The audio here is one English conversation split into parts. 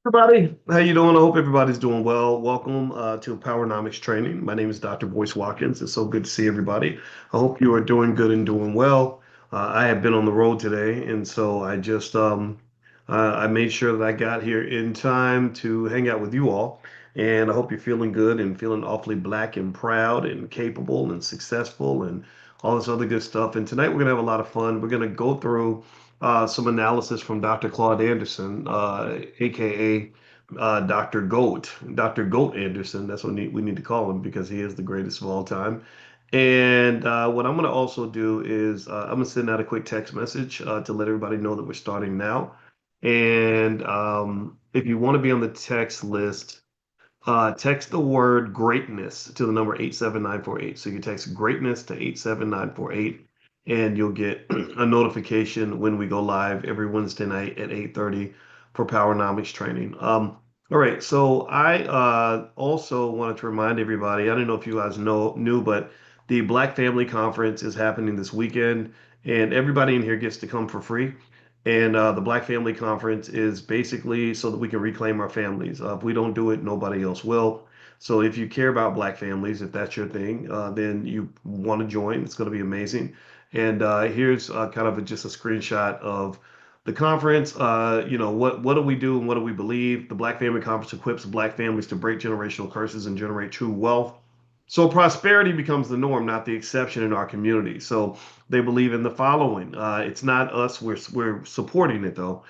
Everybody, how you doing? I hope everybody's doing well. Welcome to Powernomics Training. My name is Dr. Boyce Watkins. It's so good to see everybody. I hope you are doing good and doing well. I have been on the road today, and so I made sure that I got here in time to hang out with you all. And I hope you're feeling good and feeling awfully black and proud and capable and successful and all this other good stuff. And tonight we're gonna have a lot of fun. We're gonna go through some analysis from Dr. Claude Anderson, aka Dr. Goat Anderson. That's what we need to call him because he is the greatest of all time. And what I'm going to also do is I'm going to send out a quick text message to let everybody know that we're starting now. And if you want to be on the text list, text the word greatness to the number 87948. So you text greatness to 87948, and you'll get a notification when we go live every Wednesday night at 8:30 for Powernomics training. All right, so I also wanted to remind everybody, I don't know if you guys knew, but the Black Family Conference is happening this weekend, and everybody in here gets to come for free. And the Black Family Conference is basically so that we can reclaim our families. If we don't do it, nobody else will. So if you care about Black families, if that's your thing, then you want to join. It's going to be amazing. And here's kind of just a screenshot of the conference. What do we do and what do we believe? The Black Family Conference equips Black families to break generational curses and generate true wealth. So prosperity becomes the norm, not the exception in our community. So they believe in the following. It's not us. We're supporting it though.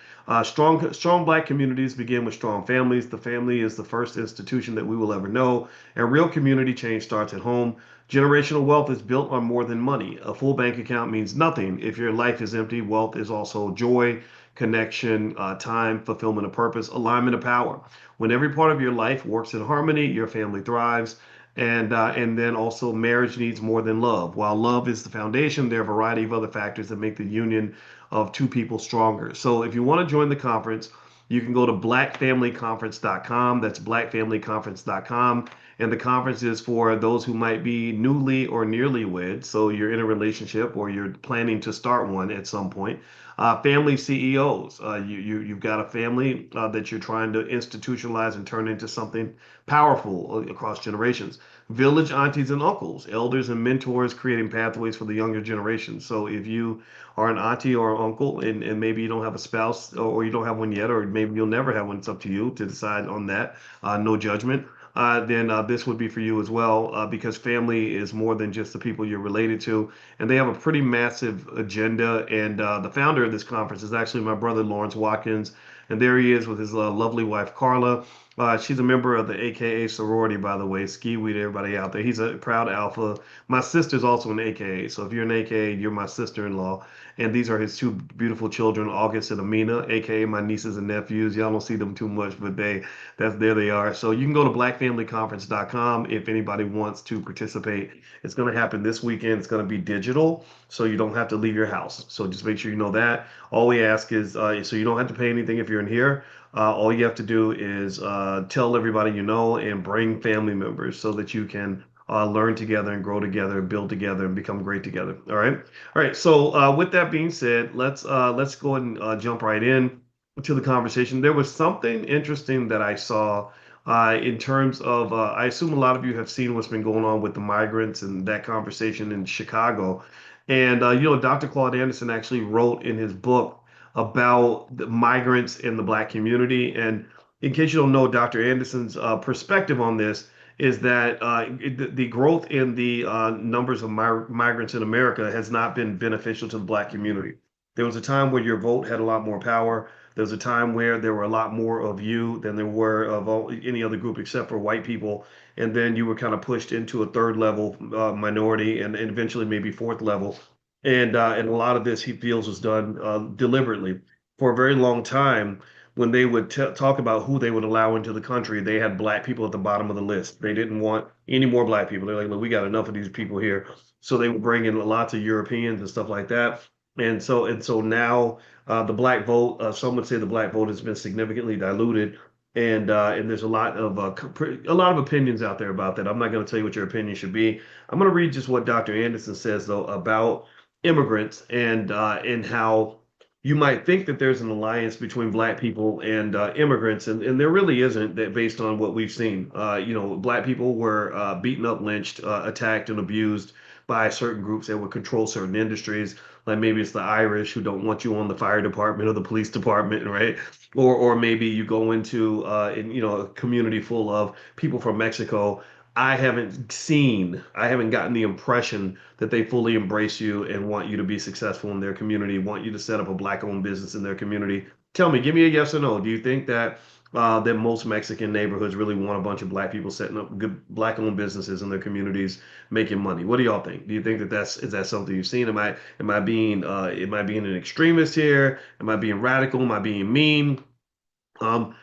Strong Black communities begin with strong families. The family is the first institution that we will ever know, and real community change starts at home. Generational wealth is built on more than money. A full bank account means nothing if your life is empty. Wealth is also joy, connection, time, fulfillment of purpose, alignment of power. When every part of your life works in harmony, your family thrives. And then also marriage needs more than love. While love is the foundation, there are a variety of other factors that make the union of two people stronger. So if you want to join the conference, you can go to blackfamilyconference.com. That's blackfamilyconference.com. And the conference is for those who might be newly or nearly wed. So you're in a relationship or you're planning to start one at some point. Family CEOs. You've got a family that you're trying to institutionalize and turn into something powerful across generations. Village aunties and uncles, elders and mentors creating pathways for the younger generation. So if you are an auntie or an uncle and maybe you don't have a spouse or you don't have one yet, or maybe you'll never have one, it's up to you to decide on that. No judgment. Then this would be for you as well because family is more than just the people you're related to. And they have a pretty massive agenda. And the founder of this conference is actually my brother, Lawrence Watkins. And there he is with his lovely wife, Carla. She's a member of the AKA sorority, by the way. Skiwi to everybody out there. He's a proud alpha. My sister's also an AKA. So if you're an AKA, you're my sister-in-law. And these are his two beautiful children, August and Amina, AKA my nieces and nephews. Y'all don't see them too much, but there they are. So you can go to blackfamilyconference.com if anybody wants to participate. It's going to happen this weekend. It's going to be digital, so you don't have to leave your house. So just make sure you know that. All we ask is so you don't have to pay anything if you're in here. All you have to do is tell everybody you know and bring family members so that you can learn together and grow together, build together, and become great together. All right. All right. So with that being said, let's go ahead and jump right in to the conversation. There was something interesting that I saw in terms of I assume a lot of you have seen what's been going on with the migrants and that conversation in Chicago. And Dr. Claude Anderson actually wrote in his book about the migrants in the Black community. And in case you don't know, Dr. Anderson's perspective on this is that the growth in the numbers of migrants in America has not been beneficial to the Black community. There was a time where your vote had a lot more power. There was a time where there were a lot more of you than there were of any other group except for white people. And then you were kind of pushed into a third level minority and eventually maybe fourth level. And a lot of this he feels was done deliberately. For a very long time, when they would talk about who they would allow into the country, they had Black people at the bottom of the list. They didn't want any more Black people. They're like, look, we got enough of these people here. So they would bring in lots of Europeans and stuff like that. And so now the Black vote, some would say the Black vote has been significantly diluted. And there's a lot of opinions out there about that. I'm not going to tell you what your opinion should be. I'm going to read just what Dr. Anderson says though about immigrants and how you might think that there's an alliance between black people and immigrants, and there really isn't. That based on what we've seen, black people were beaten up, lynched, attacked, and abused by certain groups that would control certain industries. Like maybe it's the Irish who don't want you on the fire department or the police department, right? Or maybe you go into a community full of people from Mexico. I haven't gotten the impression that they fully embrace you and want you to be successful in their community, want you to set up a black-owned business in their community. Tell me, give me a yes or no. Do you think that most Mexican neighborhoods really want a bunch of black people setting up good black-owned businesses in their communities, making money? What do y'all think? Do you think that is that something you've seen? Am I being an extremist here? Am I being radical? Am I being mean? Um,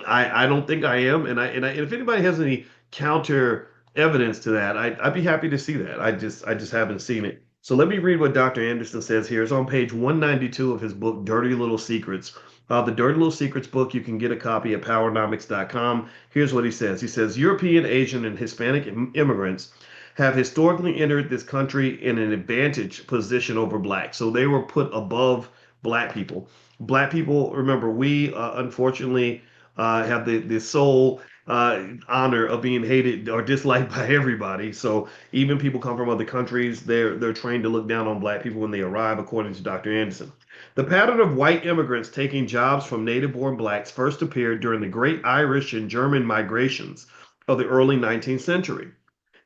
I don't think I am, and if anybody has any counter evidence to that, I'd be happy to see that. I just haven't seen it. So let me read what Dr. Anderson says here. It's on page 192 of his book, Dirty Little Secrets. The Dirty Little Secrets book, you can get a copy at powernomics.com. Here's what he says. He says, European, Asian, and Hispanic immigrants have historically entered this country in an advantage position over blacks. So they were put above black people. Black people, remember, we unfortunately have the sole honor of being hated or disliked by everybody. So even people come from other countries, they're trained to look down on black people when they arrive, according to Dr. Anderson. The pattern of white immigrants taking jobs from native-born blacks first appeared during the Great Irish and German migrations of the early 19th century.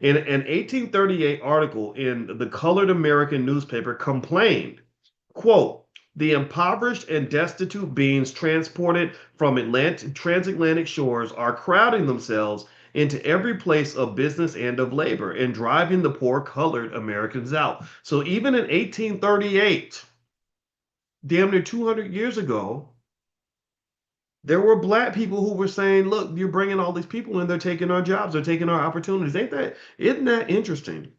In an 1838 article in the Colored American newspaper complained, quote, the impoverished and destitute beings transported from transatlantic shores are crowding themselves into every place of business and of labor and driving the poor colored Americans out. So even in 1838, damn near 200 years ago, there were black people who were saying, look, you're bringing all these people in, they're taking our jobs, they're taking our opportunities. Isn't that interesting?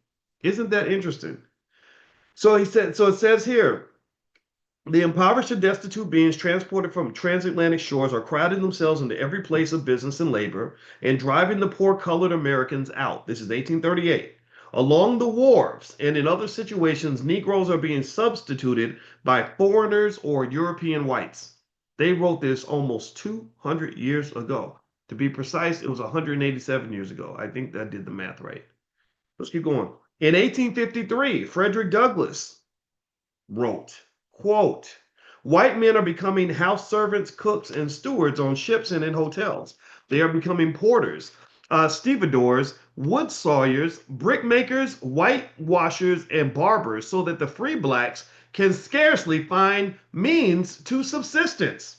Isn't that interesting? So it says here, the impoverished and destitute beings transported from transatlantic shores are crowding themselves into every place of business and labor and driving the poor colored Americans out. This is 1838. Along the wharves and in other situations, Negroes are being substituted by foreigners or European whites. They wrote this almost 200 years ago. To be precise, it was 187 years ago. I think that did the math right. Let's keep going. In 1853, Frederick Douglass wrote, quote, white men are becoming house servants, cooks, and stewards on ships and in hotels. They are becoming porters, stevedores, wood sawyers, brickmakers, whitewashers, and barbers, so that the free blacks can scarcely find means to subsistence.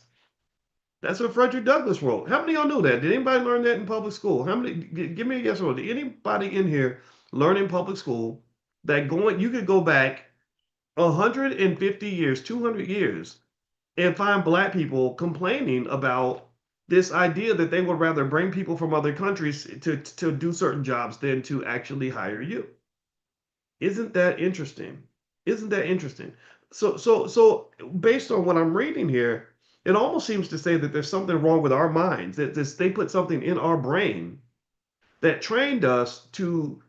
That's what Frederick Douglass wrote. How many of y'all knew that? Did anybody learn that in public school? How many? Give me a guess. Did anybody in here learn in public school that you could go back 150 years, 200 years, and find black people complaining about this idea that they would rather bring people from other countries to do certain jobs than to actually hire you? Isn't that interesting? Isn't that interesting? So based on what I'm reading here, it almost seems to say that there's something wrong with our minds, that they put something in our brain that trained us to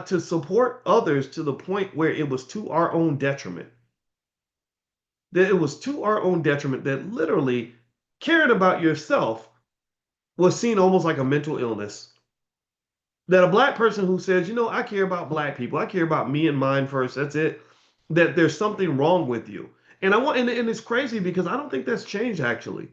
support others to the point where it was to our own detriment. That it was to our own detriment, that literally caring about yourself was seen almost like a mental illness. That a black person who says, I care about black people, I care about me and mine first, that's it, that there's something wrong with you. And it's crazy because I don't think that's changed actually.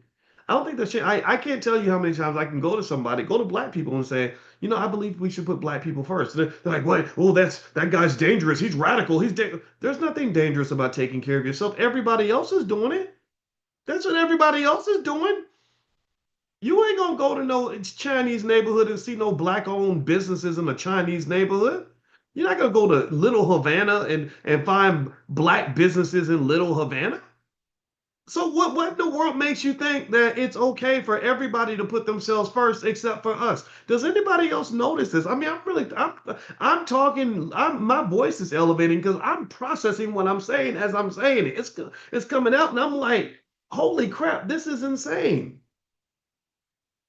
I don't think that's changed. I can't tell you how many times I can go to black people and say, I believe we should put black people first. They're like, what? Oh, that guy's dangerous. He's radical. There's nothing dangerous about taking care of yourself. Everybody else is doing it. That's what everybody else is doing. You ain't gonna go to no Chinese neighborhood and see no black-owned businesses in a Chinese neighborhood. You're not gonna go to Little Havana and find black businesses in Little Havana. So what in the world makes you think that it's okay for everybody to put themselves first except for us? Does anybody else notice this? I mean, I'm talking, my voice is elevating because I'm processing what I'm saying as I'm saying it. It's coming out and I'm like, holy crap, this is insane.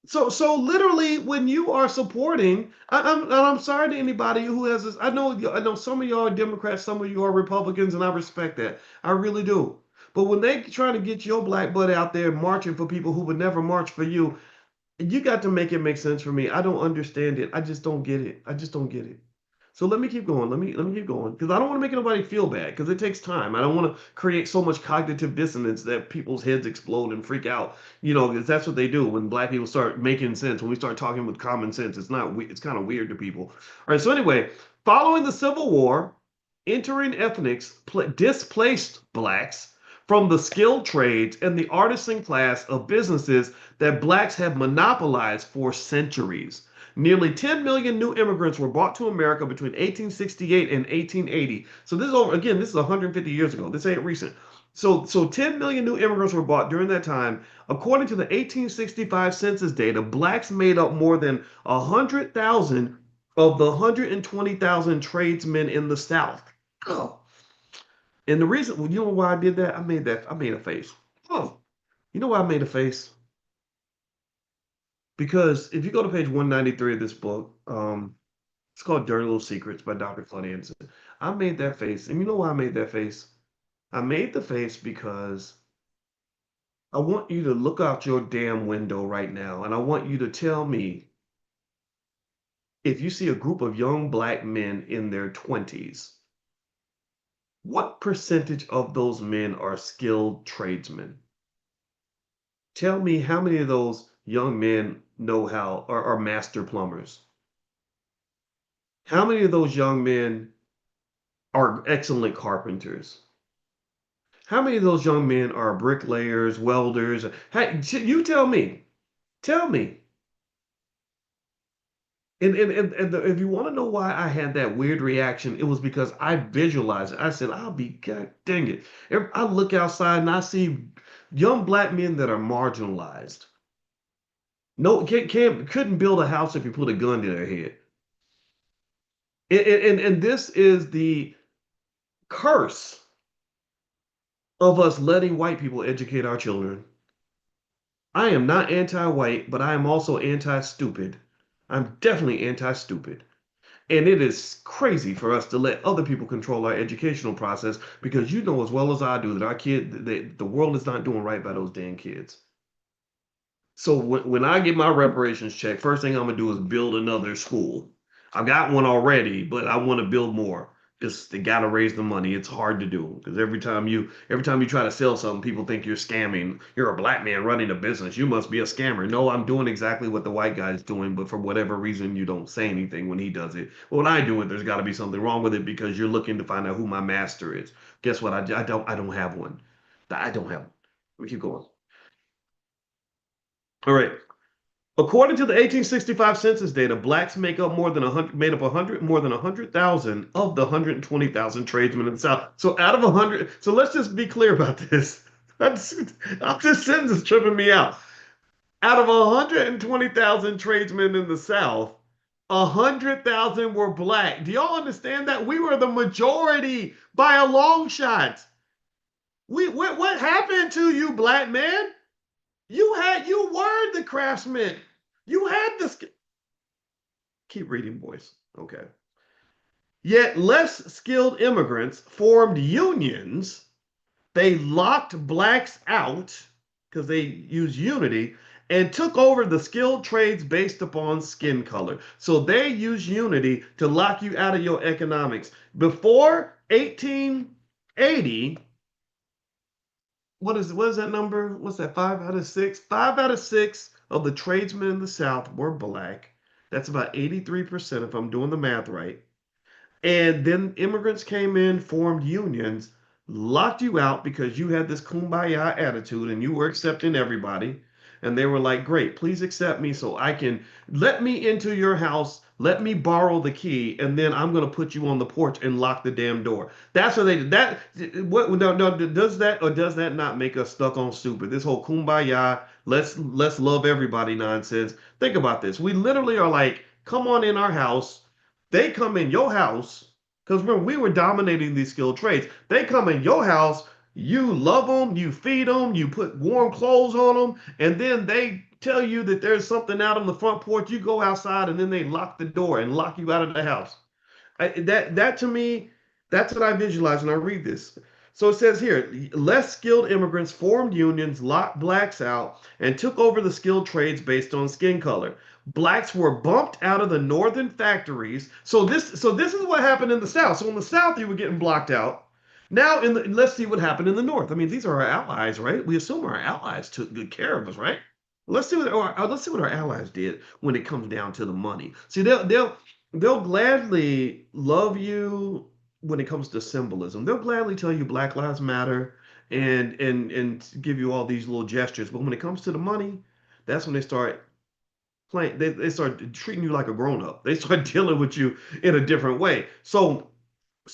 So literally, when you are supporting, I'm sorry to anybody who has this. I know some of y'all are Democrats, some of you are Republicans, and I respect that. I really do. But when they try to get your black butt out there marching for people who would never march for you, you got to make it make sense for me. I don't understand it. I just don't get it. I just don't get it. So let me keep going. Let me keep going because I don't want to make anybody feel bad because it takes time. I don't want to create so much cognitive dissonance that people's heads explode and freak out. You know, because that's what they do when black people start making sense. When we start talking with common sense, it's not. It's kind of weird to people. All right. So anyway, following the Civil War, entering ethnics displaced blacks from the skilled trades and the artisan class of businesses that blacks have monopolized for centuries. Nearly 10 million new immigrants were brought to America between 1868 and 1880. So this is over again, this is 150 years ago. This ain't recent. So 10 million new immigrants were brought during that time. According to the 1865 census data, blacks made up more than 100,000 of the 120,000 tradesmen in the South. Oh. And the reason, well, you know why I did that? I made a face. Oh, you know why I made a face? Because if you go to page 193 of this book, it's called Dirty Little Secrets by Dr. Claude Anderson. I made that face. And you know why I made that face? I made the face because I want you to look out your damn window right now and I want you to tell me if you see a group of young black men in their 20s, what percentage of those men are skilled tradesmen? Tell me how many of those young men know how are master plumbers? How many of those young men are excellent carpenters? How many of those young men are bricklayers, welders? Hey, you tell me. Tell me. If you want to know why I had that weird reaction, it was because I visualized it. I said, I'll be, God dang it. I look outside and I see young black men that are marginalized. No, couldn't build a house if you put a gun to their head. And this is the curse of us letting white people educate our children. I am not anti-white, but I am also anti-stupid. I'm definitely anti-stupid. And it is crazy for us to let other people control our educational process because you know as well as I do that our kid, the world is not doing right by those damn kids. So when I get my reparations check, first thing I'm gonna do is build another school. I've got one already, but I want to build more. Just they gotta raise the money. It's hard to do because every time you try to sell something, people think you're scamming. You're a black man running a business. You must be a scammer. No, I'm doing exactly what the white guy's doing, but for whatever reason, you don't say anything when he does it. Well, when I do it, there's got to be something wrong with it because you're looking to find out who my master is. Guess what? I don't have one. I don't have one. Let me keep going. All right. According to the 1865 census data, blacks make up more than 100, made up 100, more than 100,000 of the 120,000 tradesmen in the South. So out of 100, so let's just be clear about this. This sentence is tripping me out. Out of 120,000 tradesmen in the South, 100,000 were black. Do y'all understand that? We were the majority by a long shot. What happened to you, black man? You were the craftsman. You had this. Keep reading, boys. Okay. Yet less skilled immigrants formed unions. They locked blacks out because they used unity and took over the skilled trades based upon skin color. So they use unity to lock you out of your economics. Before 1880, what is that number? What's that? 5 out of 6? 5 out of 6 of the tradesmen in the South were black. That's about 83% if I'm doing the math right. And then immigrants came in, formed unions, locked you out because you had this kumbaya attitude and you were accepting everybody. And they were like, great, please accept me so I can let me into your house, let me borrow the key, and then I'm going to put you on the porch and lock the damn door. That's what they did. That what no, does that or does that not make us stuck on stupid? This whole kumbaya, let's love everybody nonsense. Think about this. We literally are like, come on in our house. They come in your house because remember we were dominating these skilled trades. They come in your house, you love them, you feed them, you put warm clothes on them, and then they tell you that there's something out on the front porch. You go outside, and then they lock the door and lock you out of the house. That to me, that's what I visualize when I read this. So it says here, less skilled immigrants formed unions, locked blacks out, and took over the skilled trades based on skin color. Blacks were bumped out of the northern factories. So this is what happened in the South. So in the South, you were getting blocked out. Now, let's see what happened in the North. I mean, these are our allies, right? We assume our allies took good care of us, right? Let's see what our allies did when it comes down to the money. See, they'll gladly love you when it comes to symbolism. They'll gladly tell you Black Lives Matter and give you all these little gestures. But when it comes to the money, that's when they start playing. They start treating you like a grown up. They start dealing with you in a different way. So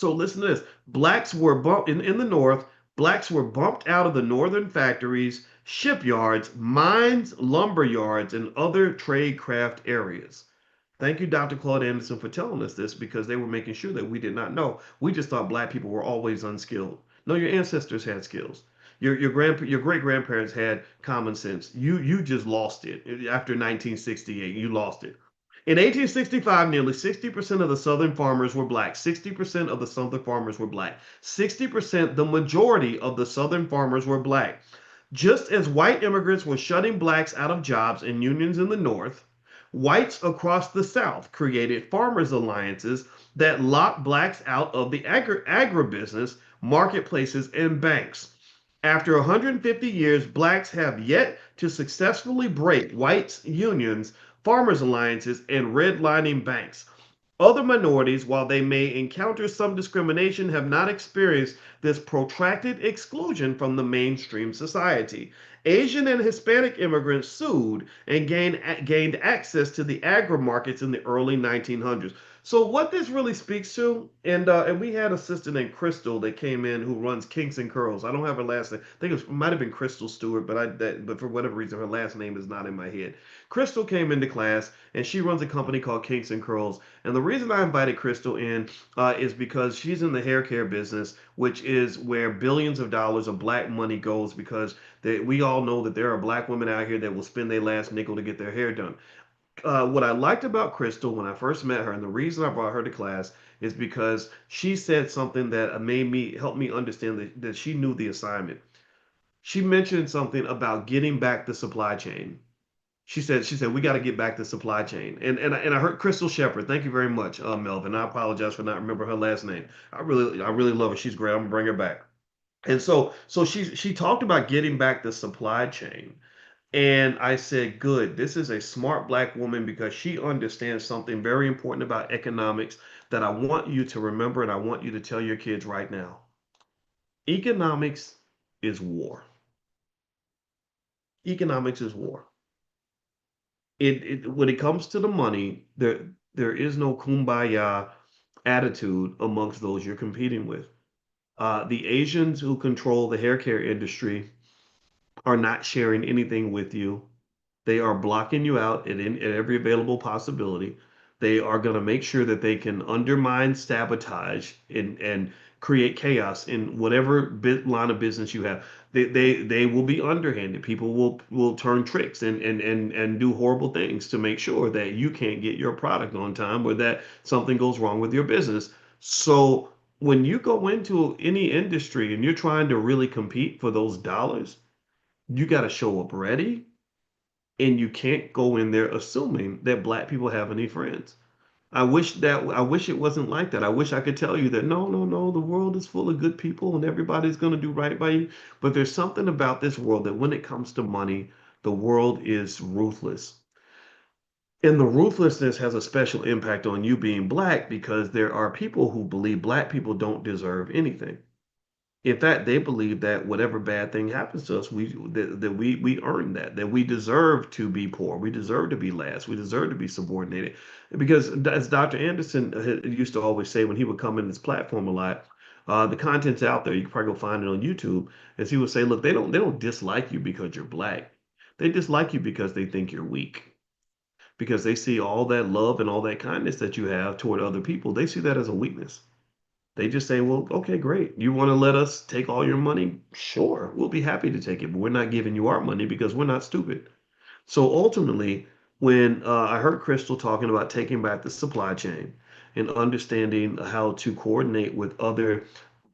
listen to this. Blacks were bumped in the North. Blacks were bumped out of the northern factories, shipyards, mines, lumber yards, and other trade craft areas. Thank you, Dr. Claude Anderson, for telling us this because they were making sure that we did not know. We just thought black people were always unskilled. No, your ancestors had skills. Your great grandparents had common sense. You just lost it after 1968. You lost it. In 1865, nearly 60% of the Southern farmers were black. 60% of the Southern farmers were black. 60%, the majority of the Southern farmers were black. Just as white immigrants were shutting blacks out of jobs and unions in the North, whites across the South created farmers' alliances that locked blacks out of the agribusiness, marketplaces, and banks. After 150 years, blacks have yet to successfully break whites' unions, farmers' alliances, and redlining banks. Other minorities, while they may encounter some discrimination, have not experienced this protracted exclusion from the mainstream society. Asian and Hispanic immigrants sued and gained access to the agri markets in the early 1900s. So what this really speaks to, and we had a sister named Crystal that came in who runs Kinks and Curls. I don't have her last name. I think it might have been Crystal Stewart, but for whatever reason her last name is not in my head. Crystal came into class and she runs a company called Kinks and Curls. And the reason I invited Crystal in is because she's in the hair care business, which is where billions of dollars of black money goes because we all know that there are black women out here that will spend their last nickel to get their hair done. What I liked about Crystal when I first met her, and the reason I brought her to class is because she said something that made me help me understand that she knew the assignment. She mentioned something about getting back the supply chain. She said we got to get back the supply chain. And I heard Crystal Shepard. Thank you very much, Melvin. I apologize for not remember her last name. I really love her. She's great. I'm gonna bring her back. And so she talked about getting back the supply chain. And I said, good, this is a smart black woman because she understands something very important about economics that I want you to remember and I want you to tell your kids right now. Economics is war. Economics is war. When it comes to the money, there is no kumbaya attitude amongst those you're competing with. The Asians who control the hair care industry are not sharing anything with you. They are blocking you out at every available possibility. They are going to make sure that they can undermine, sabotage, and create chaos in whatever line of business you have. They will be underhanded. People will turn tricks and do horrible things to make sure that you can't get your product on time or that something goes wrong with your business. So when you go into any industry and you're trying to really compete for those dollars, you got to show up ready and you can't go in there assuming that black people have any friends. I wish it wasn't like that. I wish I could tell you that no, no, no, the world is full of good people and everybody's going to do right by you. But there's something about this world that when it comes to money, the world is ruthless. And the ruthlessness has a special impact on you being black because there are people who believe black people don't deserve anything. In fact, they believe that whatever bad thing happens to us, we earn that we deserve to be poor, we deserve to be last, we deserve to be subordinated. Because as Dr. Anderson used to always say when he would come in this platform a lot, the content's out there. You can probably go find it on YouTube. As he would say, look, they don't dislike you because you're black. They dislike you because they think you're weak. Because they see all that love and all that kindness that you have toward other people. They see that as a weakness. They just say, well, okay, great. You want to let us take all your money? Sure, we'll be happy to take it, but we're not giving you our money because we're not stupid. So ultimately, when I heard Crystal talking about taking back the supply chain and understanding how to coordinate with other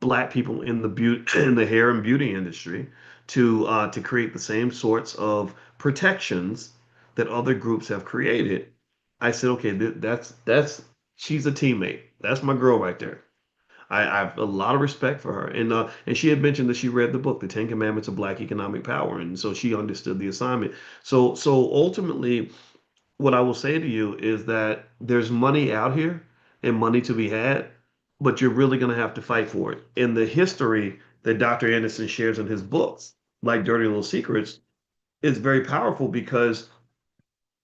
black people in the beauty in the hair and beauty industry to create the same sorts of protections that other groups have created. I said, okay, that's she's a teammate. That's my girl right there. I have a lot of respect for her, and she had mentioned that she read the book, The Ten Commandments of Black Economic Power, and so she understood the assignment. So ultimately, what I will say to you is that there's money out here and money to be had, but you're really going to have to fight for it. And the history that Dr. Anderson shares in his books, like Dirty Little Secrets, is very powerful because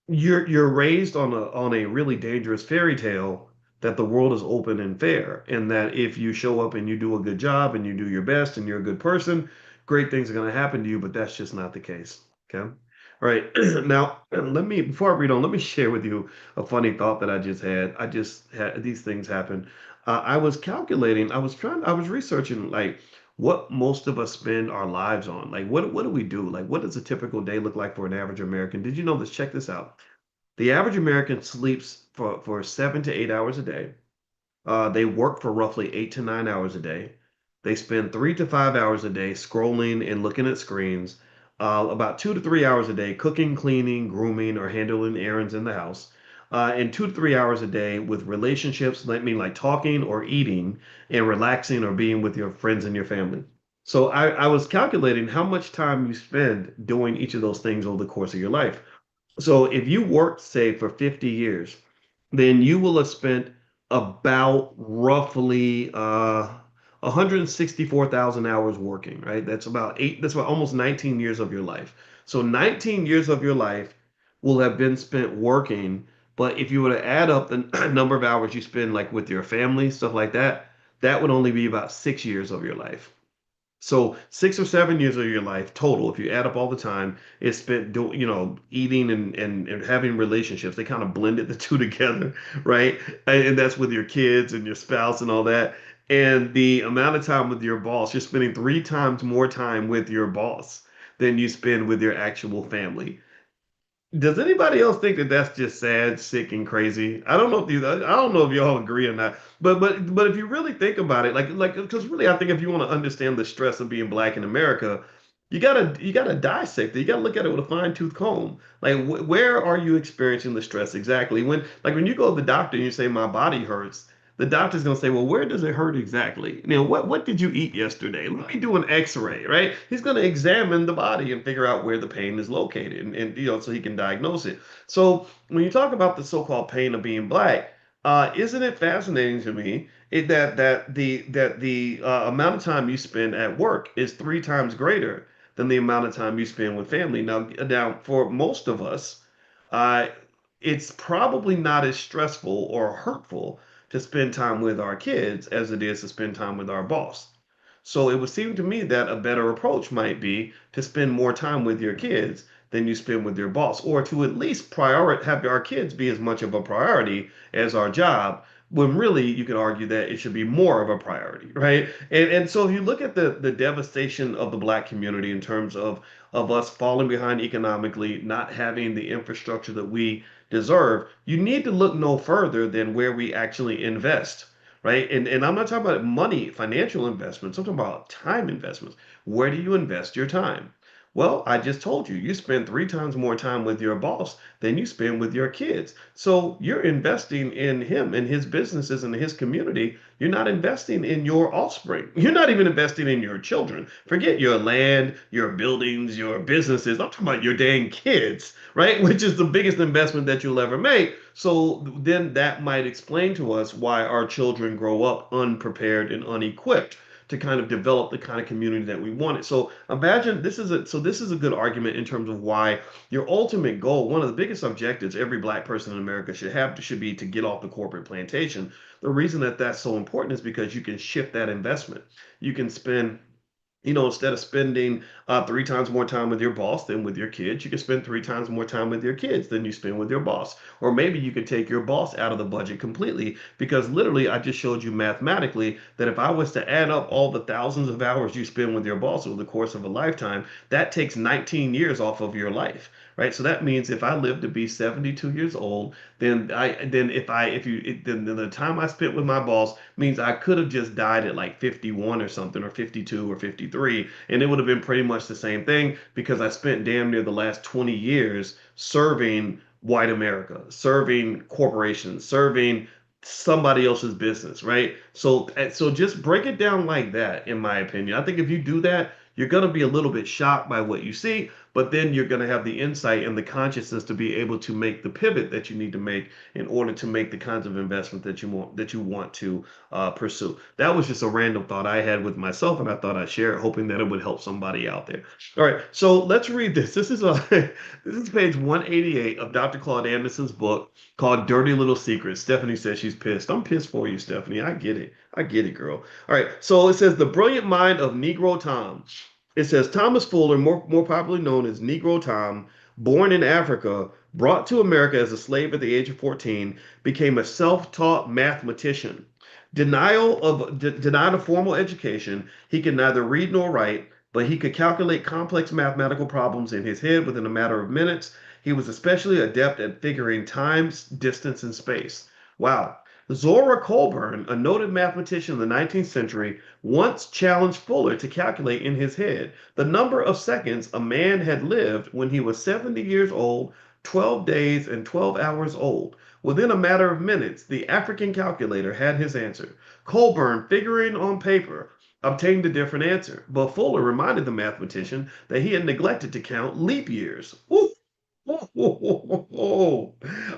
you're raised on a really dangerous fairy tale that the world is open and fair, and that if you show up and you do a good job and you do your best and you're a good person, great things are going to happen to you, but that's just not the case. Okay. All right. Now, let me, before I read on, let me share with you a funny thought that I just had. I just had these things happen. I was calculating, I was researching like what most of us spend our lives on. Like, what do we do? Like, what does a typical day look like for an average American? Did you know this? Check this out. The average American sleeps for 7 to 8 hours a day. They work for roughly 8 to 9 hours a day. They spend 3 to 5 hours a day scrolling and looking at screens. About 2 to 3 hours a day cooking, cleaning, grooming, or handling errands in the house. And 2 to 3 hours a day with relationships, that mean like talking or eating and relaxing or being with your friends and your family. So I was calculating how much time you spend doing each of those things over the course of your life. So if you worked, say, for 50 years, then you will have spent about roughly 164,000 hours working, right? That's about almost 19 years of your life. So 19 years of your life will have been spent working. But if you were to add up the number of hours you spend like with your family, stuff like that, that would only be about 6 years of your life. So 6 or 7 years of your life total, if you add up all the time, is spent doing, eating and having relationships. They kind of blended the two together, right? And that's with your kids and your spouse and all that. And the amount of time with your boss, you're spending 3 times more time with your boss than you spend with your actual family. Does anybody else think that that's just sad, sick, and crazy? I don't know if y'all agree or not. But if you really think about it, like because really I think if you want to understand the stress of being black in America, you gotta dissect it. You gotta look at it with a fine-tooth comb. Like where are you experiencing the stress exactly? When you go to the doctor and you say my body hurts, the doctor's gonna say, well, where does it hurt exactly? What did you eat yesterday? Let me do an X-ray, right? He's gonna examine the body and figure out where the pain is located, and so he can diagnose it. So when you talk about the so-called pain of being black, isn't it fascinating to me that the amount of time you spend at work is 3 times greater than the amount of time you spend with family? Now for most of us, uh, it's probably not as stressful or hurtful to spend time with our kids as it is to spend time with our boss. So it would seem to me that a better approach might be to spend more time with your kids than you spend with your boss, or to at least have our kids be as much of a priority as our job. When really you could argue that it should be more of a priority, right? And so if you look at the devastation of the black community in terms of us falling behind economically, not having the infrastructure that we deserve, you need to look no further than where we actually invest, right? And I'm not talking about money, financial investments. I'm talking about time investments. Where do you invest your time? Well, I just told you, you spend 3 times more time with your boss than you spend with your kids. So you're investing in him and his businesses and his community. You're not investing in your offspring. You're not even investing in your children. Forget your land, your buildings, your businesses. I'm talking about your dang kids, right? Which is the biggest investment that you'll ever make. So then that might explain to us why our children grow up unprepared and unequipped to kind of develop the kind of community that we wanted. So imagine this is a good argument in terms of why your ultimate goal, one of the biggest objectives every black person in America should be to get off the corporate plantation. The reason that that's so important is because you can shift that investment. You can spend Instead of spending 3 times more time with your boss than with your kids, you can spend 3 times more time with your kids than you spend with your boss. Or maybe you could take your boss out of the budget completely, because literally, I just showed you mathematically that if I was to add up all the thousands of hours you spend with your boss over the course of a lifetime, that takes 19 years off of your life. Right. So that means if I live to be 72 years old, then then the time I spent with my boss means I could have just died at like 51 or something, or 52 or 53, and it would have been pretty much the same thing, because I spent damn near the last 20 years serving white America, serving corporations, serving somebody else's business, right? So just break it down like that, in my opinion. I think if you do that, you're going to be a little bit shocked by what you see, but then you're going to have the insight and the consciousness to be able to make the pivot that you need to make in order to make the kinds of investment that you want to pursue. That was just a random thought I had with myself, and I thought I'd share it, hoping that it would help somebody out there. All right, so let's read this. This is page 188 of Dr. Claude Anderson's book called Dirty Little Secrets. Stephanie says she's pissed. I'm pissed for you, Stephanie. I get it. I get it, girl. All right, so it says the brilliant mind of Negro Tom. It says Thomas Fuller, more popularly known as Negro Tom, born in Africa, brought to America as a slave at the age of 14, became a self-taught mathematician. Denied a formal education, he could neither read nor write, but he could calculate complex mathematical problems in his head within a matter of minutes. He was especially adept at figuring times, distance, and space. Wow. Zora Colburn, a noted mathematician in the 19th century, once challenged Fuller to calculate in his head the number of seconds a man had lived when he was 70 years old, 12 days, and 12 hours old. Within a matter of minutes, the African calculator had his answer. Colburn, figuring on paper, obtained a different answer, but Fuller reminded the mathematician that he had neglected to count leap years. Ooh.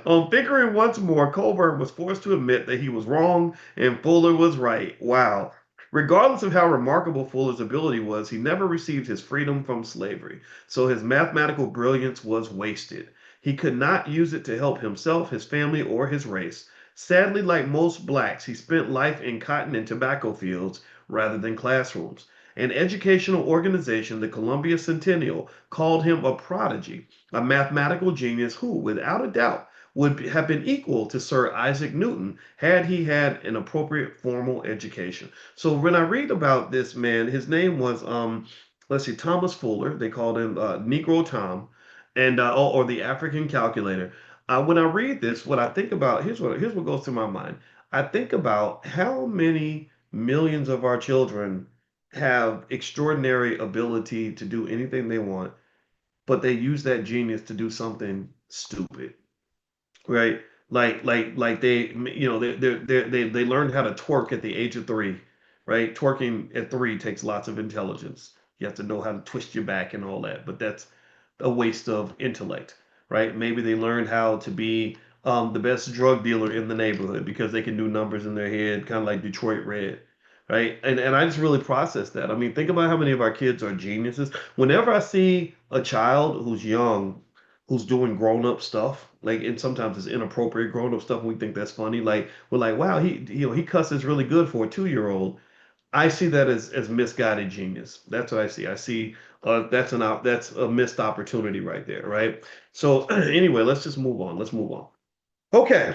On figuring once more, Colburn was forced to admit that he was wrong and Fuller was right. Wow. Regardless of how remarkable Fuller's ability was, he never received his freedom from slavery, so his mathematical brilliance was wasted. He could not use it to help himself, his family, or his race. Sadly, like most blacks, he spent life in cotton and tobacco fields rather than classrooms. An educational organization, the Columbia Centennial, called him a prodigy, a mathematical genius who, without a doubt, would have been equal to Sir Isaac Newton had he had an appropriate formal education. So when I read about this man, his name was let's see, Thomas Fuller. They called him Negro Tom, and or the African calculator. When I read this, what I think about, here's what goes through my mind. I think about how many millions of our children have extraordinary ability to do anything they want, but they use that genius to do something stupid, right? Like they learned how to twerk at the age of 3, right? Twerking at 3 takes lots of intelligence. You have to know how to twist your back and all that, but that's a waste of intellect, right? Maybe they learned how to be the best drug dealer in the neighborhood because they can do numbers in their head, kind of like Detroit Red, right? And I just really process that. I mean, think about how many of our kids are geniuses. Whenever I see a child who's young, who's doing grown-up stuff, like, and sometimes it's inappropriate grown-up stuff, and we think that's funny. Like, we're like, wow, he cusses really good for a 2-year-old. I see that as misguided genius. That's what I see. I see that's a missed opportunity right there, right? So anyway, let's just move on. Let's move on. Okay.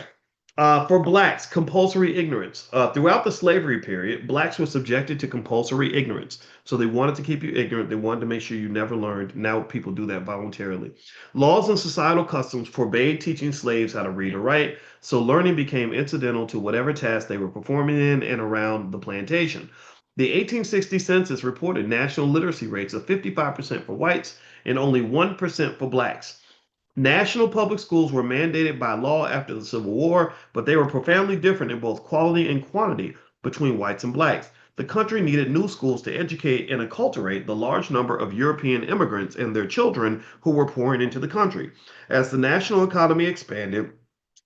For blacks, compulsory ignorance. Throughout the slavery period, blacks were subjected to compulsory ignorance. So they wanted to keep you ignorant. They wanted to make sure you never learned. Now people do that voluntarily. Laws and societal customs forbade teaching slaves how to read or write, so learning became incidental to whatever task they were performing in and around the plantation. The 1860 census reported national literacy rates of 55% for whites and only 1% for blacks. National public schools were mandated by law after the Civil War, but they were profoundly different in both quality and quantity between whites and blacks. The country needed new schools to educate and acculturate the large number of European immigrants and their children who were pouring into the country. As the national economy expanded,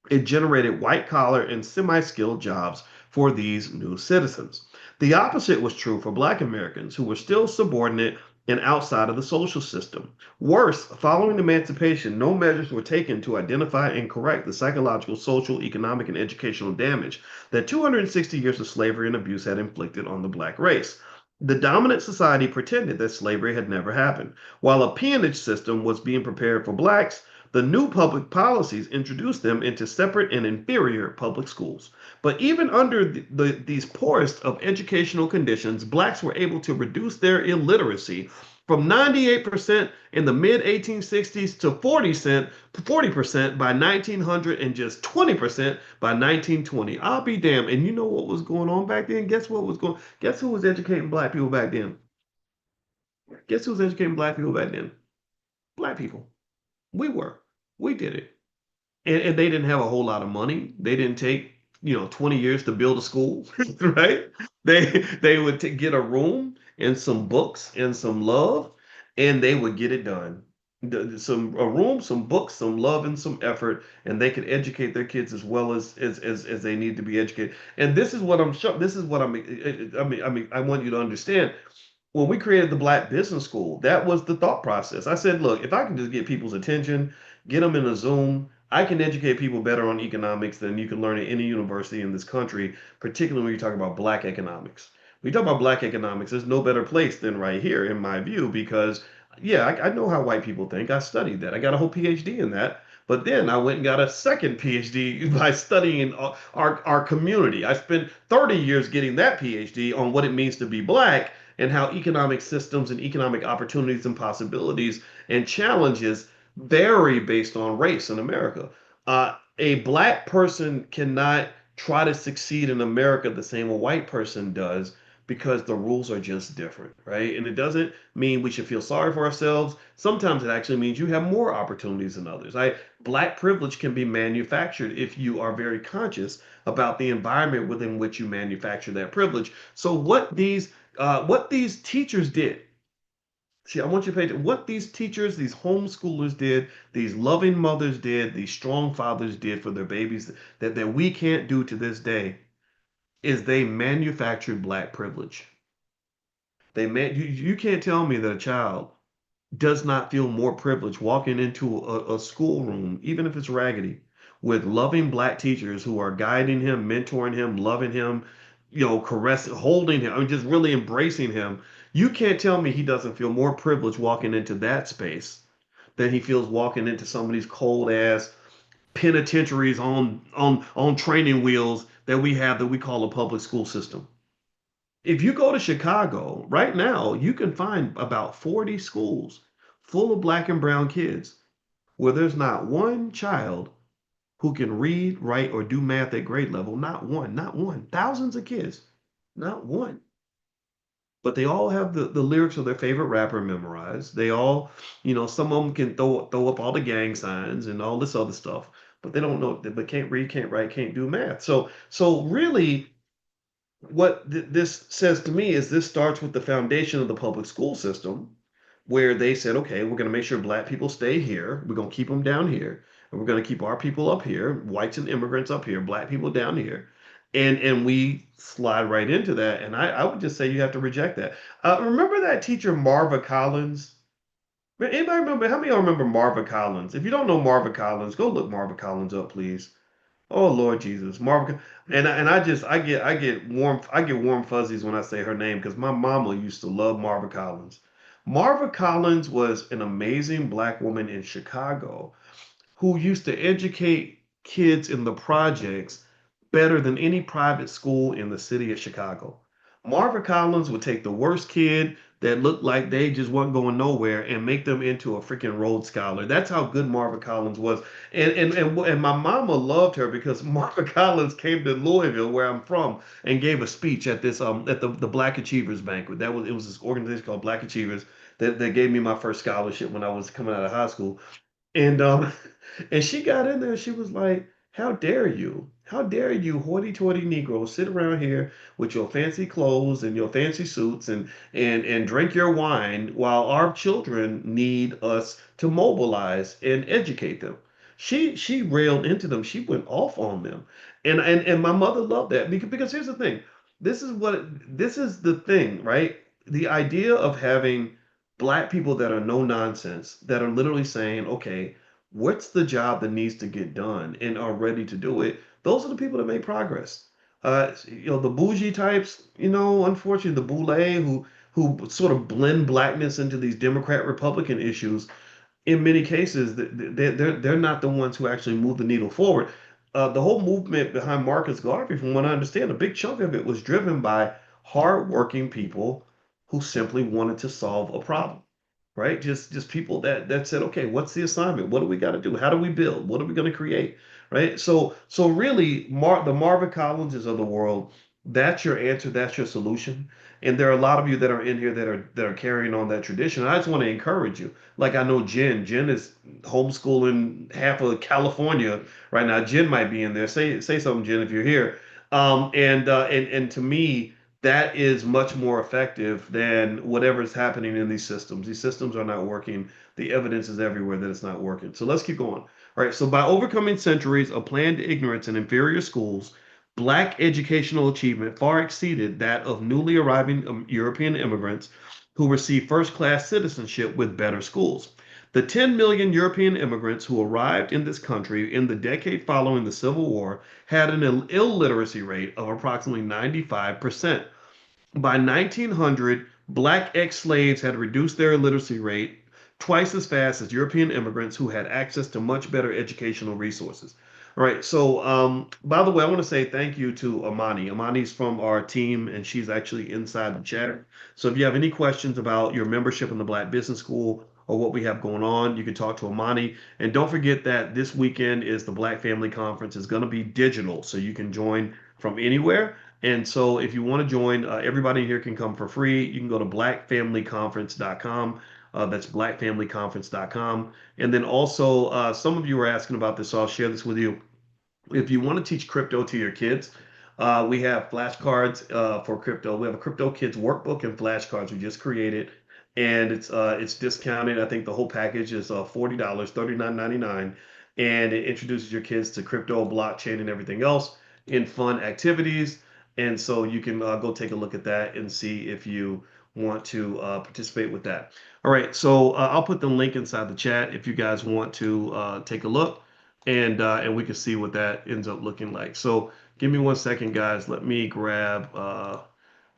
it generated white collar and semi skilled jobs for these new citizens. The opposite was true for black Americans who were still subordinate and outside of the social system. Worse, following emancipation, no measures were taken to identify and correct the psychological, social, economic, and educational damage that 260 years of slavery and abuse had inflicted on the black race. The dominant society pretended that slavery had never happened. While a peonage system was being prepared for blacks, the new public policies introduced them into separate and inferior public schools. But even under these poorest of educational conditions, blacks were able to reduce their illiteracy from 98% in the mid 1860s to 40% by 1900 and just 20% by 1920. I'll be damned. And you know what was going on back then? Guess who was educating black people back then? Guess who was educating black people back then? Black people. We were. We did it. And they didn't have a whole lot of money. They didn't take 20 years to build a school, right? They would get a room and some books and some love, and they would get it done. Some a room, some books, some love, and some effort, and they could educate their kids as well as they need to be educated. And this is what I'm this is what I want you to understand. When we created the Black Business School, that was the thought process. I said, look, if I can just get people's attention, get them in a Zoom, I can educate people better on economics than you can learn at any university in this country, particularly when you talk about Black economics. When you talk about Black economics, there's no better place than right here, in my view, because, yeah, I know how white people think. I studied that. I got a whole PhD in that. But then I went and got a second PhD by studying our community. I spent 30 years getting that PhD on what it means to be Black and how economic systems and economic opportunities and possibilities and challenges vary based on race in America. A black person cannot try to succeed in America the same a white person does because the rules are just different, right? And it doesn't mean we should feel sorry for ourselves. Sometimes it actually means you have more opportunities than others. Black privilege can be manufactured if you are very conscious about the environment within which you manufacture that privilege. So what these teachers did. See, I want you to pay attention. What these teachers, these homeschoolers did, these loving mothers did, these strong fathers did for their babies that we can't do to this day is they manufactured black privilege. You can't tell me that a child does not feel more privileged walking into a schoolroom, even if it's raggedy, with loving black teachers who are guiding him, mentoring him, loving him, caressing, holding him, I mean, just really embracing him. You can't tell me he doesn't feel more privileged walking into that space than he feels walking into some of these cold ass penitentiaries on training wheels that we have that we call a public school system. If you go to Chicago right now, you can find about 40 schools full of black and brown kids where there's not one child who can read, write, or do math at grade level. Not one, not one. Thousands of kids, not one. But they all have the lyrics of their favorite rapper memorized. They all, some of them can throw up all the gang signs and all this other stuff, but they don't know, but can't read, can't write, can't do math. So really, what this says to me is this starts with the foundation of the public school system, where they said, okay, we're going to make sure black people stay here. We're going to keep them down here. And we're going to keep our people up here, whites and immigrants up here, black people down here. And we slide right into that. And I would just say you have to reject that. Remember that teacher, Marva Collins? Anybody remember? How many of y'all remember Marva Collins? If you don't know Marva Collins, go look Marva Collins up, please. Oh Lord Jesus, Marva, and I get warm fuzzies when I say her name because my mama used to love Marva Collins. Marva Collins was an amazing black woman in Chicago who used to educate kids in the projects better than any private school in the city of Chicago. Marva Collins would take the worst kid that looked like they just wasn't going nowhere and make them into a freaking Rhodes Scholar. That's how good Marva Collins was. And my mama loved her because Marva Collins came to Louisville, where I'm from, and gave a speech at this at the Black Achievers banquet. It was this organization called Black Achievers that gave me my first scholarship when I was coming out of high school. And and she got in there, she was like, "How dare you? How dare you hoity-toity Negroes sit around here with your fancy clothes and your fancy suits and drink your wine while our children need us to mobilize and educate them." She railed into them. She went off on them. And my mother loved that because here's the thing. This is the thing, right? The idea of having black people that are no nonsense, that are literally saying, okay, what's the job that needs to get done and are ready to do it? Those are the people that make progress. The bougie types, unfortunately, the boule who sort of blend blackness into these Democrat Republican issues. In many cases, they're not the ones who actually move the needle forward. The whole movement behind Marcus Garvey, from what I understand, a big chunk of it was driven by hardworking people who simply wanted to solve a problem, right? Just people that said, okay, what's the assignment? What do we got to do? How do we build? What are we going to create? Right? So really, the Marvin Collinses of the world, that's your answer, that's your solution. And there are a lot of you that are in here that are carrying on that tradition. I just want to encourage you. Like I know Jen is homeschooling half of California right now. Jen might be in there. Say something, Jen, if you're here. And to me, that is much more effective than whatever is happening in these systems. These systems are not working. The evidence is everywhere that it's not working. So let's keep going. All right. So by overcoming centuries of planned ignorance in inferior schools, Black educational achievement far exceeded that of newly arriving European immigrants who received first class citizenship with better schools. The 10 million European immigrants who arrived in this country in the decade following the Civil War had an illiteracy rate of approximately 95%. By 1900, Black ex slaves had reduced their illiteracy rate twice as fast as European immigrants who had access to much better educational resources. All right. So, by the way, I want to say thank you to Amani. Amani's from our team, and she's actually inside the chat. So, if you have any questions about your membership in the Black Business School or what we have going on, you can talk to Amani. And don't forget that this weekend is the Black Family Conference. It's going to be digital, so you can join from anywhere. And so, if you want to join, everybody here can come for free. You can go to blackfamilyconference.com. That's blackfamilyconference.com. And then also, some of you were asking about this, so I'll share this with you. If you want to teach crypto to your kids, we have flashcards for crypto. We have a crypto kids workbook and flashcards we just created, and it's discounted. I think the whole package is $40, $39.99, and it introduces your kids to crypto, blockchain, and everything else in fun activities. And so you can go take a look at that and see if you want to participate with that. All right, so I'll put the link inside the chat if you guys want to take a look and we can see what that ends up looking like. So give me 1 second, guys. Let me grab the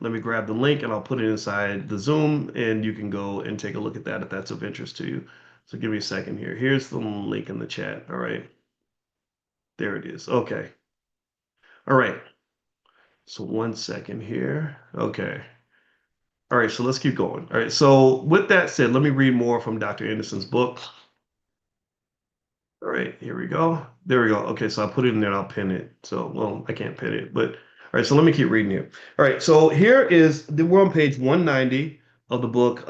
link and I'll put it inside the Zoom and you can go and take a look at that if that's of interest to you. So give me a second here. Here's the link in the chat. All right. There it is. Okay. All right. So 1 second here. Okay. All right. So let's keep going. All right. So with that said, let me read more from Dr. Anderson's book. All right, here we go. There we go. Okay, so I'll put it in there and I'll pin it. So, well, I can't pin it, but all right, so let me keep reading here. All right, so we're on page 190 of the book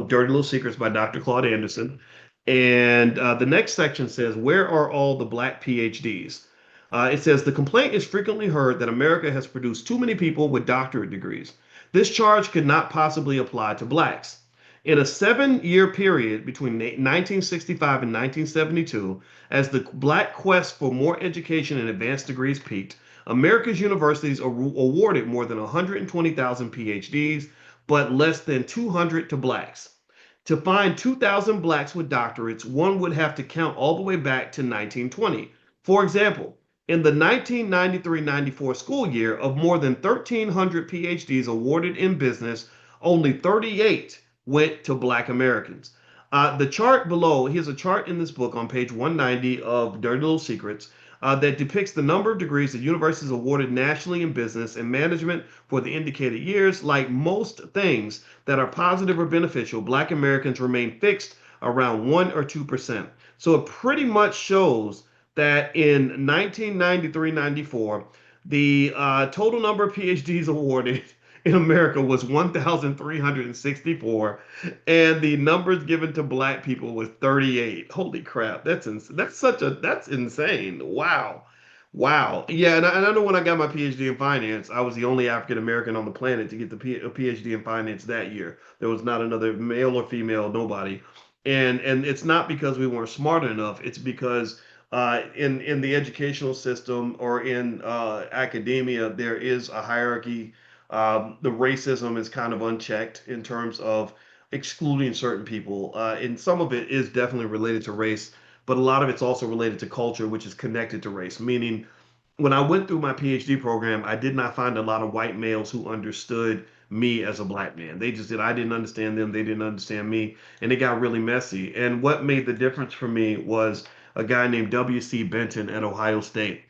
Dirty Little Secrets by Dr. Claude Anderson. And the next section says, where are all the Black PhDs? It says, the complaint is frequently heard that America has produced too many people with doctorate degrees. This charge could not possibly apply to Blacks. In a 7-year period between 1965 and 1972, as the Black quest for more education and advanced degrees peaked, America's universities awarded more than 120,000 PhDs, but less than 200 to Blacks. To find 2,000 Blacks with doctorates, one would have to count all the way back to 1920. For example, in the 1993-94 school year, of more than 1,300 PhDs awarded in business, only 38 went to Black Americans. The chart below, here's a chart in this book on page 190 of Dirty Little Secrets that depicts the number of degrees that universities awarded nationally in business and management for the indicated years. Like most things that are positive or beneficial, Black Americans remain fixed around 1 or 2%. So it pretty much shows that in 1993-94, the total number of PhDs awarded in America was 1,364, and the numbers given to Black people was 38. Holy crap, that's insane. Wow, wow. Yeah, and I know when I got my PhD in finance, I was the only African American on the planet to get a PhD in finance that year. There was not another male or female, nobody. And it's not because we weren't smart enough. It's because in the educational system or in academia, there is a hierarchy. The racism is kind of unchecked in terms of excluding certain people. And some of it is definitely related to race, but a lot of it's also related to culture, which is connected to race. Meaning, when I went through my PhD program, I did not find a lot of white males who understood me as a black man. They just did. I didn't understand them. They didn't understand me. And it got really messy. And what made the difference for me was a guy named W.C. Benton at Ohio State.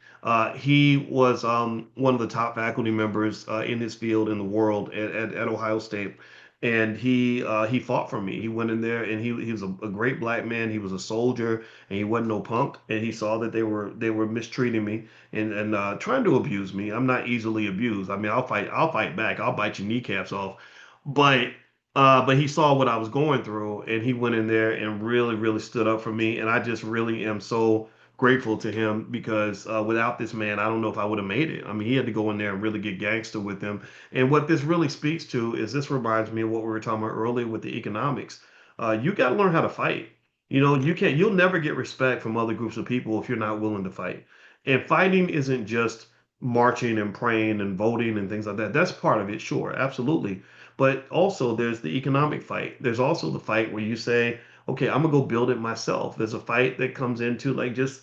He was one of the top faculty members in his field in the world at Ohio State. And he fought for me. He went in there and he was a great black man. He was a soldier and he wasn't no punk. And he saw that they were mistreating me and trying to abuse me. I'm not easily abused. I mean, I'll fight back. I'll bite your kneecaps off. But but he saw what I was going through, and he went in there and really, really stood up for me. And I just really am so grateful to him because without this man, I don't know if I would have made it. I mean, he had to go in there and really get gangster with them. And what this really speaks to is this reminds me of what we were talking about earlier with the economics. You got to learn how to fight. You'll never get respect from other groups of people if you're not willing to fight. And fighting isn't just marching and praying and voting and things like that. That's part of it, sure, absolutely. But also there's the economic fight. There's also the fight where you say, okay, I'm gonna go build it myself. There's a fight that comes into like just,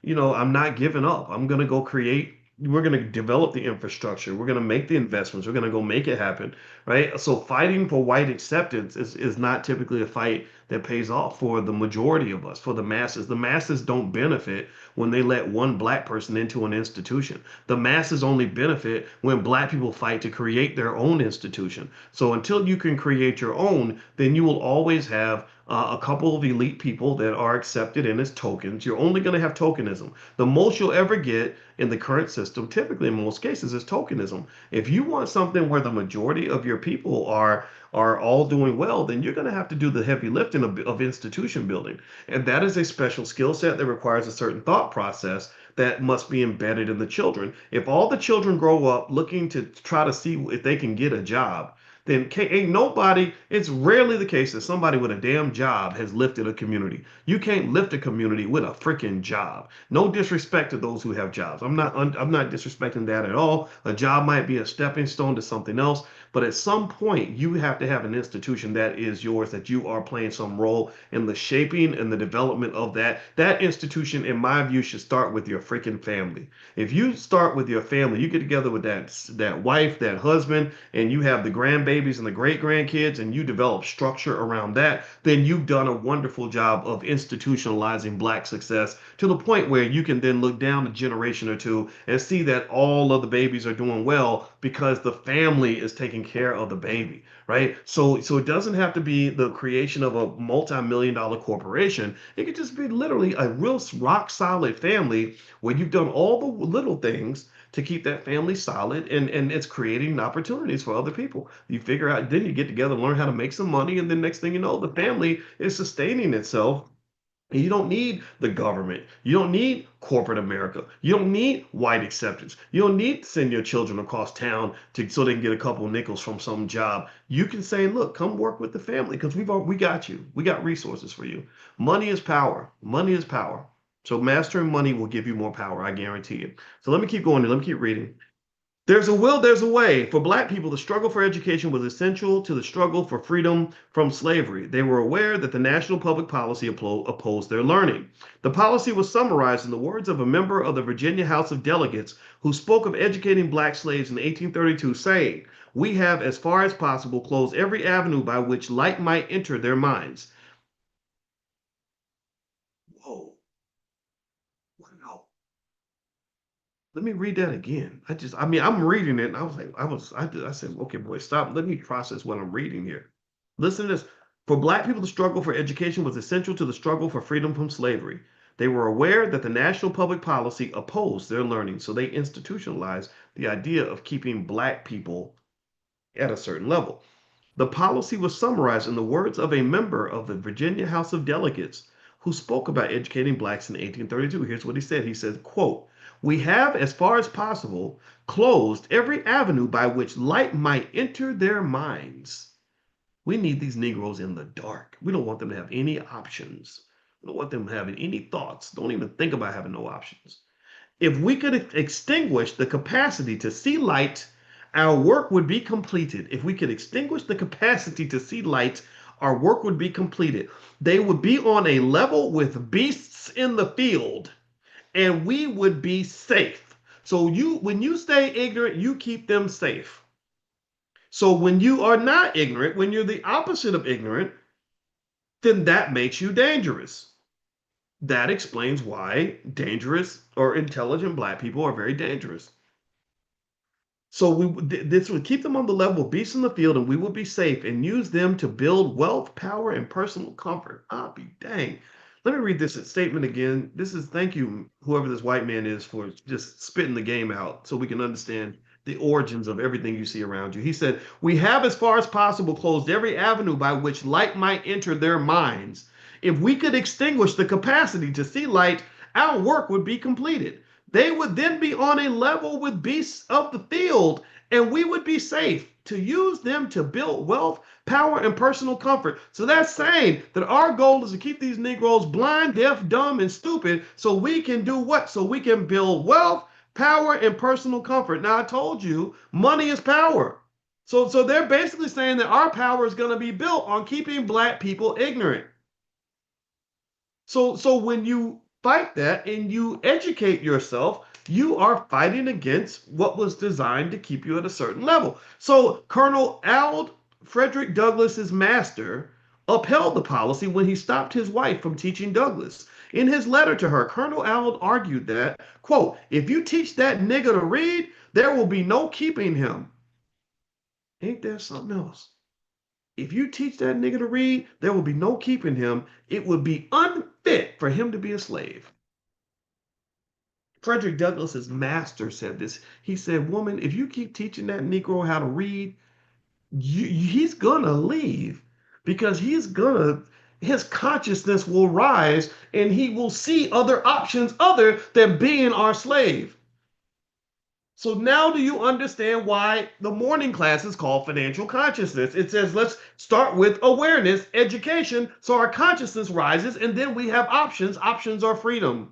I'm not giving up. I'm gonna go create. We're gonna develop the infrastructure. We're gonna make the investments. We're gonna go make it happen, right? So fighting for white acceptance is not typically a fight that pays off for the majority of us, for the masses. The masses don't benefit when they let one black person into an institution. The masses only benefit when black people fight to create their own institution. So until you can create your own, then you will always have a couple of elite people that are accepted in as tokens. You're only going to have tokenism. The most you'll ever get in the current system, typically in most cases, is tokenism. If you want something where the majority of your people are all doing well, then you're going to have to do the heavy lifting of institution building. And that is a special skill set that requires a certain thought process that must be embedded in the children. If all the children grow up looking to try to see if they can get a job, then ain't nobody, it's rarely the case that somebody with a damn job has lifted a community. You can't lift a community with a freaking job. No disrespect to those who have jobs. I'm not disrespecting that at all. A job might be a stepping stone to something else, but at some point you have to have an institution that is yours, that you are playing some role in the shaping and the development of that. That institution, in my view, should start with your freaking family. If you start with your family, you get together with that wife, that husband, and you have the grandbabies and the great grandkids, and you develop structure around that, then you've done a wonderful job of institutionalizing black success to the point where you can then look down a generation or two and see that all of the babies are doing well because the family is taking care of the baby, right? So it doesn't have to be the creation of a multi-million dollar corporation. It could just be literally a real rock solid family where you've done all the little things to keep that family solid, and it's creating opportunities for other people. You figure out, then you get together, learn how to make some money, and then next thing you know, the family is sustaining itself. And you don't need the government. You don't need corporate America. You don't need white acceptance. You don't need to send your children across town so they can get a couple of nickels from some job. You can say, look, come work with the family because we got you. We got resources for you. Money is power. Money is power. So mastering money will give you more power, I guarantee you. So let me keep going. Let me keep reading. There's a will, there's a way. For black people, the struggle for education was essential to the struggle for freedom from slavery. They were aware that the national public policy opposed their learning. The policy was summarized in the words of a member of the Virginia House of Delegates who spoke of educating black slaves in 1832, saying, "We have, as far as possible, closed every avenue by which light might enter their minds." Whoa, wow. Let me read that again. I mean, I'm reading it, and I was like, I said, okay, boy, stop. Let me process what I'm reading here. Listen to this. For black people, the struggle for education was essential to the struggle for freedom from slavery. They were aware that the national public policy opposed their learning, so they institutionalized the idea of keeping black people at a certain level. The policy was summarized in the words of a member of the Virginia House of Delegates who spoke about educating blacks in 1832. Here's what he said. He said, quote, "We have, as far as possible, closed every avenue by which light might enter their minds." We need these Negroes in the dark. We don't want them to have any options. We don't want them having any thoughts. Don't even think about having no options. If we could extinguish the capacity to see light, our work would be completed. If we could extinguish the capacity to see light, our work would be completed. They would be on a level with beasts in the field, and we would be safe. So when you stay ignorant, you keep them safe. So when you are not ignorant, when you're the opposite of ignorant, then that makes you dangerous. That explains why dangerous or intelligent black people are very dangerous. So this would keep them on the level of beasts in the field, and we would be safe and use them to build wealth, power, and personal comfort. I'll be dang. Let me read this statement again. This is thank you, whoever this white man is, for just spitting the game out so we can understand the origins of everything you see around you. He said, "We have, as far as possible, closed every avenue by which light might enter their minds. If we could extinguish the capacity to see light, our work would be completed. They would then be on a level with beasts of the field, and we would be safe to use them to build wealth, power, and personal comfort." So that's saying that our goal is to keep these Negroes blind, deaf, dumb, and stupid so we can do what? So we can build wealth, power, and personal comfort. Now, I told you, money is power. So they're basically saying that our power is going to be built on keeping black people ignorant. So when you fight that and you educate yourself, you are fighting against what was designed to keep you at a certain level. So Colonel Ald Frederick Douglass's master upheld the policy when he stopped his wife from teaching Douglass. In his letter to her, Colonel Ald argued that, quote, "If you teach that nigger to read, there will be no keeping him." Ain't that something else? If you teach that nigga to read, there will be no keeping him. It would be unfit for him to be a slave. Frederick Douglass's master said this. He said, "Woman, if you keep teaching that Negro how to read, he's gonna leave because his consciousness will rise and he will see other options other than being our slave." So now do you understand why the morning class is called financial consciousness? It says let's start with awareness, education, so our consciousness rises, and then we have options. Options are freedom.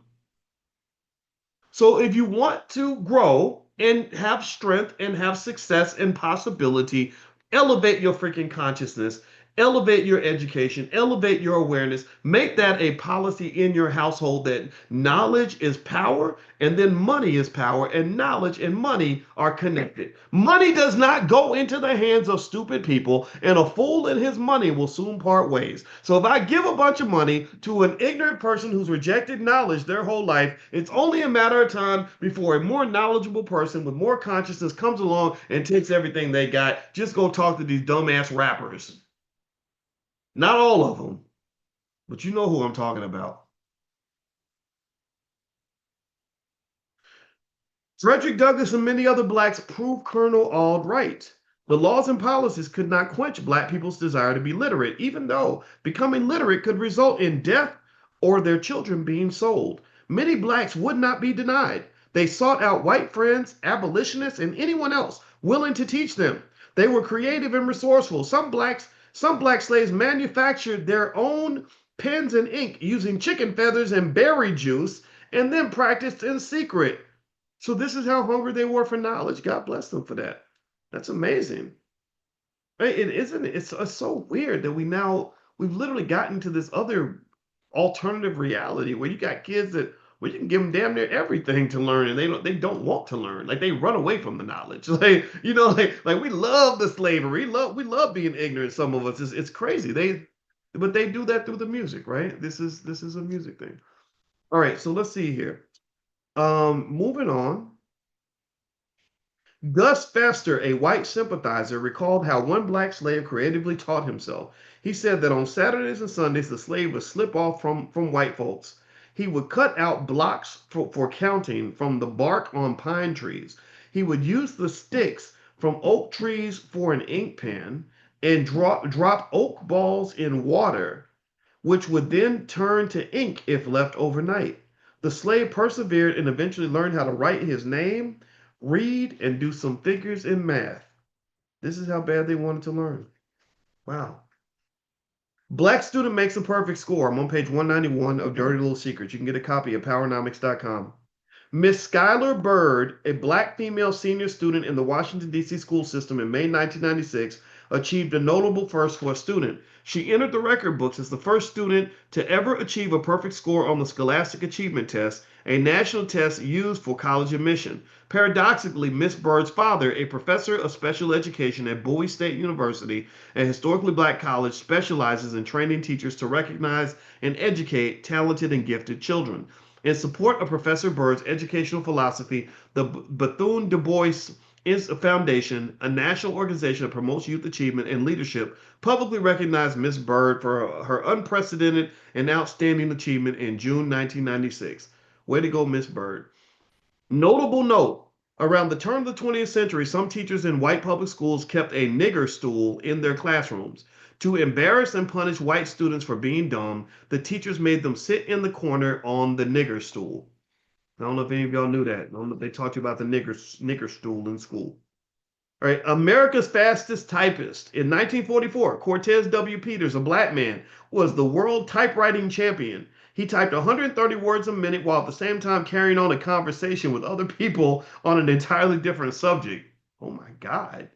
So if you want to grow and have strength and have success and possibility, elevate your freaking consciousness, elevate your education, elevate your awareness, make that a policy in your household that knowledge is power and then money is power, and knowledge and money are connected. Money does not go into the hands of stupid people, and a fool and his money will soon part ways. So if I give a bunch of money to an ignorant person who's rejected knowledge their whole life, it's only a matter of time before a more knowledgeable person with more consciousness comes along and takes everything they got. Just go talk to these dumbass rappers. Not all of them, but you know who I'm talking about. Frederick Douglass and many other blacks proved Colonel Auld right. The laws and policies could not quench black people's desire to be literate, even though becoming literate could result in death or their children being sold. Many blacks would not be denied. They sought out white friends, abolitionists, and anyone else willing to teach them. They were creative and resourceful. Some black slaves manufactured their own pens and ink using chicken feathers and berry juice, and then practiced in secret. So this is how hungry they were for knowledge. God bless them for that. That's amazing. Right? It isn't. It's so weird that we've literally gotten to this other alternative reality where you got kids that well, you can give them damn near everything to learn, and they don't want to learn. Like they run away from the knowledge. Like we love the slavery. We love being ignorant. Some of us it's crazy. But they do that through the music, right? This is a music thing. All right, so let's see here. Moving on. Gus Fester, a white sympathizer, recalled how one black slave creatively taught himself. He said that on Saturdays and Sundays, the slave would slip off from white folks. He would cut out blocks for counting from the bark on pine trees. He would use the sticks from oak trees for an ink pen and drop oak balls in water which would then turn to ink if left overnight. The slave persevered and eventually learned how to write his name, read, and do some figures in math. This is how bad they wanted to learn. Wow. Black student makes a perfect score. I'm on page 191 of Dirty Little Secrets. You can get a copy at powernomics.com. Miss Skylar Bird, a black female senior student in the Washington, D.C. school system in May 1996, achieved a notable first for a student. She entered the record books as the first student to ever achieve a perfect score on the Scholastic Achievement Test, a national test used for college admission. Paradoxically, Miss Bird's father, a professor of special education at Bowie State University, a historically black college, specializes in training teachers to recognize and educate talented and gifted children. In support of Professor Bird's educational philosophy, the Bethune Du Bois Foundation, a national organization that promotes youth achievement and leadership, publicly recognized Miss Bird for her unprecedented and outstanding achievement in June 1996. Way to go, Miss Bird. Notable note, around the turn of the 20th century, some teachers in white public schools kept a nigger stool in their classrooms. To embarrass and punish white students for being dumb, the teachers made them sit in the corner on the nigger stool. I don't know if any of y'all knew that. I don't know if they taught you about the nigger stool in school. All right, America's fastest typist. In 1944, Cortez W. Peters, a black man, was the world typewriting champion. He typed 130 words a minute while at the same time carrying on a conversation with other people on an entirely different subject. Oh my God.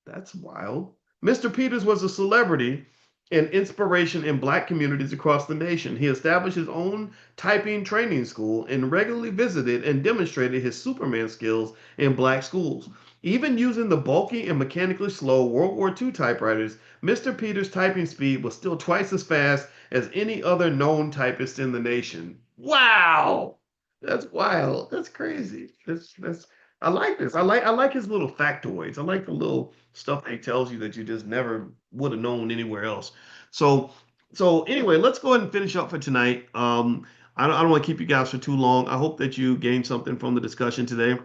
That's wild. Mr. Peters was a celebrity and inspiration in black communities across the nation. He established his own typing training school and regularly visited and demonstrated his Superman skills in black schools. Even using the bulky and mechanically slow World War II typewriters, Mr. Peters' typing speed was still twice as fast as any other known typist in the nation. Wow! That's wild. That's crazy. That's I like this. I like his little factoids. I like the little stuff that he tells you that you just never would have known anywhere else. So so anyway, let's go ahead and finish up for tonight. I don't want to keep you guys for too long. I hope that you gained something from the discussion today.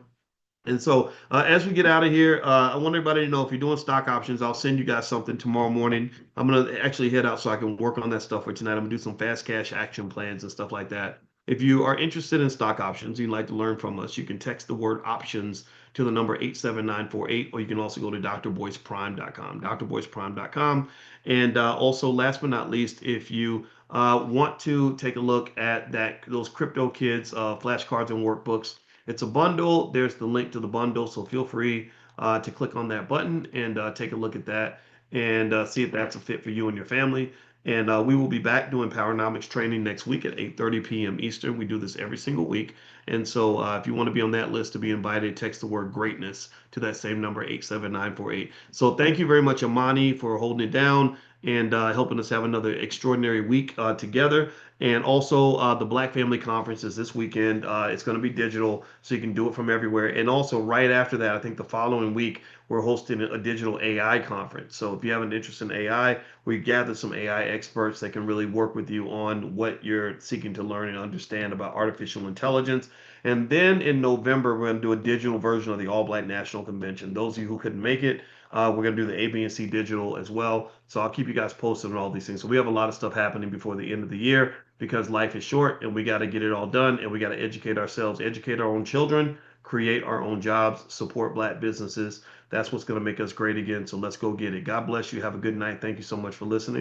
And so, as we get out of here, I want everybody to know if you're doing stock options, I'll send you guys something tomorrow morning. I'm going to actually head out so I can work on that stuff for tonight. I'm going to do some fast cash action plans and stuff like that. If you are interested in stock options, you'd like to learn from us, you can text the word options to the number 87948, or you can also go to drboyceprime.com, drboyceprime.com. And also, last but not least, if you want to take a look at those Crypto Kids flashcards and workbooks, it's a bundle. There's the link to the bundle, so feel free to click on that button and take a look at that and see if that's a fit for you and your family. And we will be back doing Powernomics training next week at 8:30 p.m. Eastern. We do this every single week. And so if you want to be on that list to be invited, text the word greatness to that same number, 87948. So thank you very much, Amani, for holding it down and helping us have another extraordinary week together. And also, the Black Family Conference is this weekend. It's going to be digital, so you can do it from everywhere. And also, right after that, I think the following week, we're hosting a digital AI conference. So if you have an interest in AI, we gather some AI experts that can really work with you on what you're seeking to learn and understand about artificial intelligence. And then in November, we're going to do a digital version of the All Black National Convention. Those of you who couldn't make it, we're going to do the A, B, and C digital as well. So I'll keep you guys posted on all these things. So we have a lot of stuff happening before the end of the year because life is short and we got to get it all done and we got to educate ourselves, educate our own children, create our own jobs, support black businesses. That's what's going to make us great again. So let's go get it. God bless you. Have a good night. Thank you so much for listening.